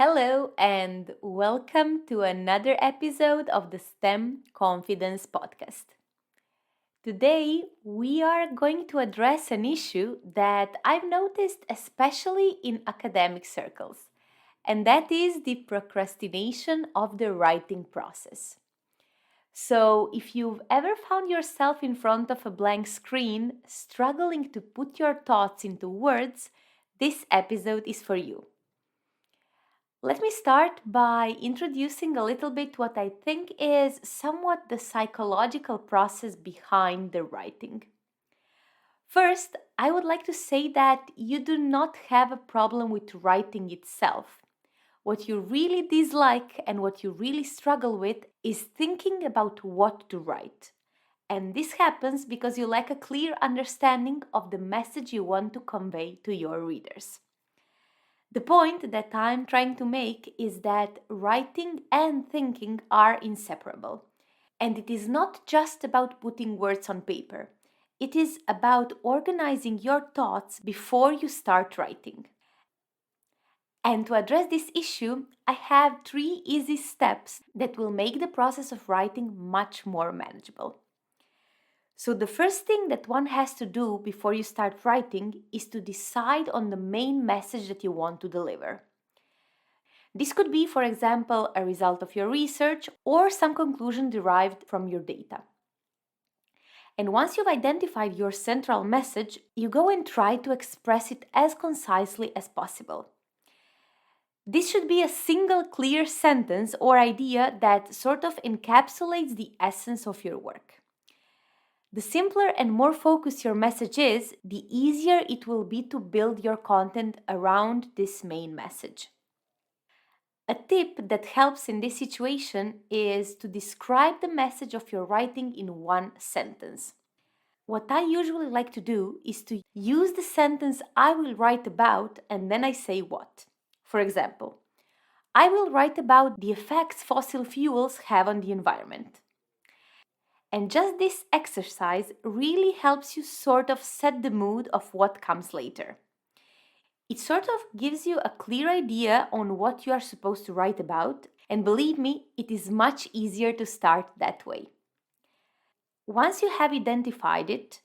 Hello, and welcome to another episode of the STEM Confidence Podcast. Today, we are going to address an issue that I've noticed especially in academic circles, and that is the procrastination of the writing process. So, if you've ever found yourself in front of a blank screen, struggling to put your thoughts into words, this episode is for you. Let me start by introducing a little bit what I think is somewhat the psychological process behind the writing. First, I would like to say that you do not have a problem with writing itself. What you really dislike and what you really struggle with is thinking about what to write. And this happens because you lack a clear understanding of the message you want to convey to your readers. The point that I'm trying to make is that writing and thinking are inseparable. And it is not just about putting words on paper. It is about organizing your thoughts before you start writing. And to address this issue, I have 3 easy steps that will make the process of writing much more manageable. So, the first thing that one has to do before you start writing is to decide on the main message that you want to deliver. This could be, for example, a result of your research or some conclusion derived from your data. And once you've identified your central message, you go and try to express it as concisely as possible. This should be a single clear sentence or idea that sort of encapsulates the essence of your work. The simpler and more focused your message is, the easier it will be to build your content around this main message. A tip that helps in this situation is to describe the message of your writing in one sentence. What I usually like to do is to use the sentence I will write about and then I say what. For example, I will write about the effects fossil fuels have on the environment. And just this exercise really helps you sort of set the mood of what comes later. It sort of gives you a clear idea on what you are supposed to write about, and believe me, it is much easier to start that way. Once you have identified it,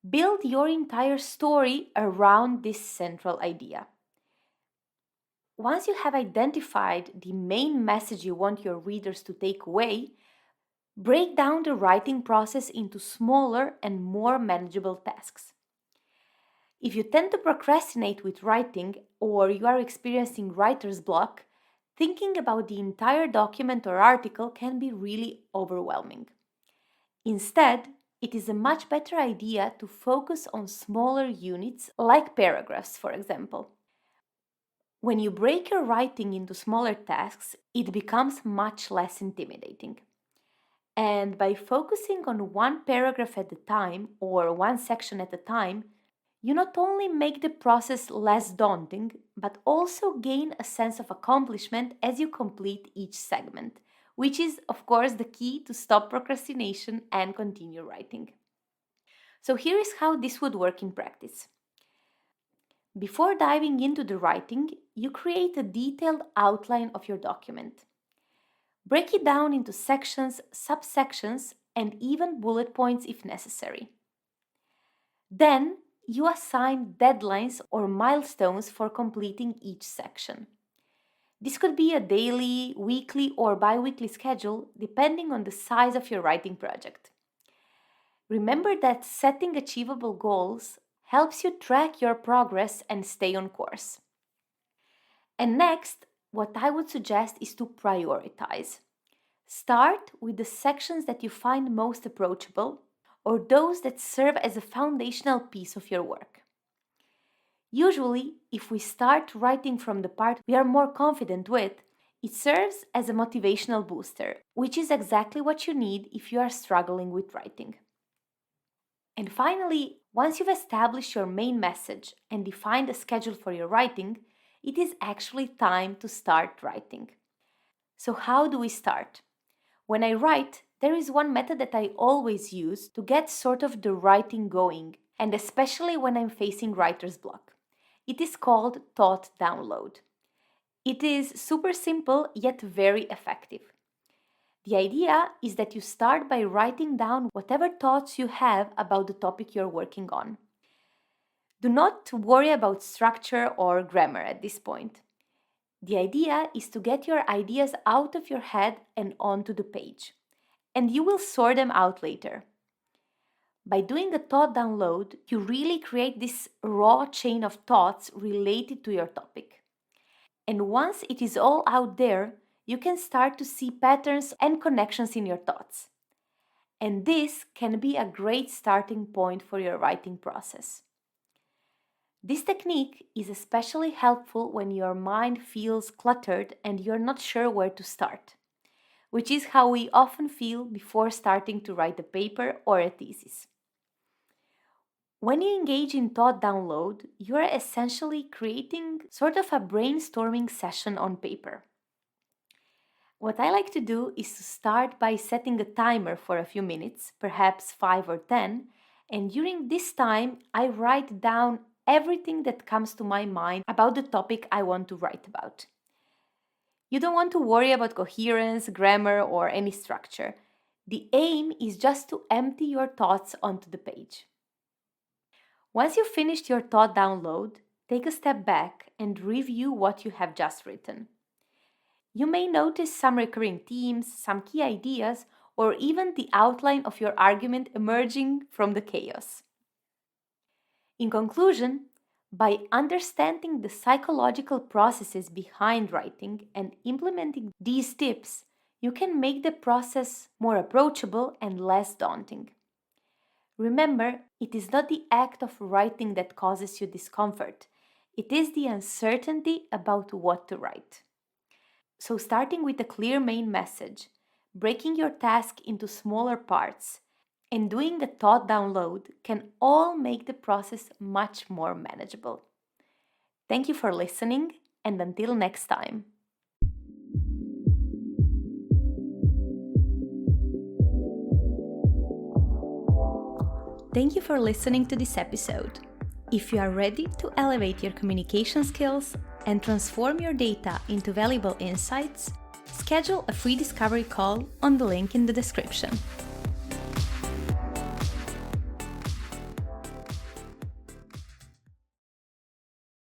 build your entire story around this central idea. Once you have identified the main message you want your readers to take away, break down the writing process into smaller and more manageable tasks. If you tend to procrastinate with writing or you are experiencing writer's block, thinking about the entire document or article can be really overwhelming. Instead, it is a much better idea to focus on smaller units like paragraphs, for example. When you break your writing into smaller tasks, it becomes much less intimidating. And by focusing on one paragraph at a time or one section at a time, you not only make the process less daunting, but also gain a sense of accomplishment as you complete each segment, which is, of course, the key to stop procrastination and continue writing. So here is how this would work in practice. Before diving into the writing, you create a detailed outline of your document. Break it down into sections, subsections, and even bullet points if necessary. Then, you assign deadlines or milestones for completing each section. This could be a daily, weekly, or bi-weekly schedule depending on the size of your writing project. Remember that setting achievable goals helps you track your progress and stay on course. And next, what I would suggest is to prioritize. Start with the sections that you find most approachable or those that serve as a foundational piece of your work. Usually, if we start writing from the part we are more confident with, it serves as a motivational booster, which is exactly what you need if you are struggling with writing. And finally, once you've established your main message and defined a schedule for your writing, it is actually time to start writing. So how do we start? When I write, there is one method that I always use to get sort of the writing going, and especially when I'm facing writer's block. It is called thought download. It is super simple yet very effective. The idea is that you start by writing down whatever thoughts you have about the topic you're working on. Do not worry about structure or grammar at this point. The idea is to get your ideas out of your head and onto the page, and you will sort them out later. By doing a thought download, you really create this raw chain of thoughts related to your topic. And once it is all out there, you can start to see patterns and connections in your thoughts. And this can be a great starting point for your writing process. This technique is especially helpful when your mind feels cluttered and you're not sure where to start, which is how we often feel before starting to write a paper or a thesis. When you engage in thought download, you are essentially creating sort of a brainstorming session on paper. What I like to do is to start by setting a timer for a few minutes, perhaps 5 or 10, and during this time I write down everything that comes to my mind about the topic I want to write about. You don't want to worry about coherence, grammar, or any structure. The aim is just to empty your thoughts onto the page. Once you've finished your thought download, take a step back and review what you have just written. You may notice some recurring themes, some key ideas, or even the outline of your argument emerging from the chaos. In conclusion, by understanding the psychological processes behind writing and implementing these tips, you can make the process more approachable and less daunting. Remember, it is not the act of writing that causes you discomfort. It is the uncertainty about what to write. So starting with a clear main message, breaking your task into smaller parts, and doing a thought download can all make the process much more manageable. Thank you for listening, and until next time. Thank you for listening to this episode. If you are ready to elevate your communication skills and transform your data into valuable insights, schedule a free discovery call on the link in the description.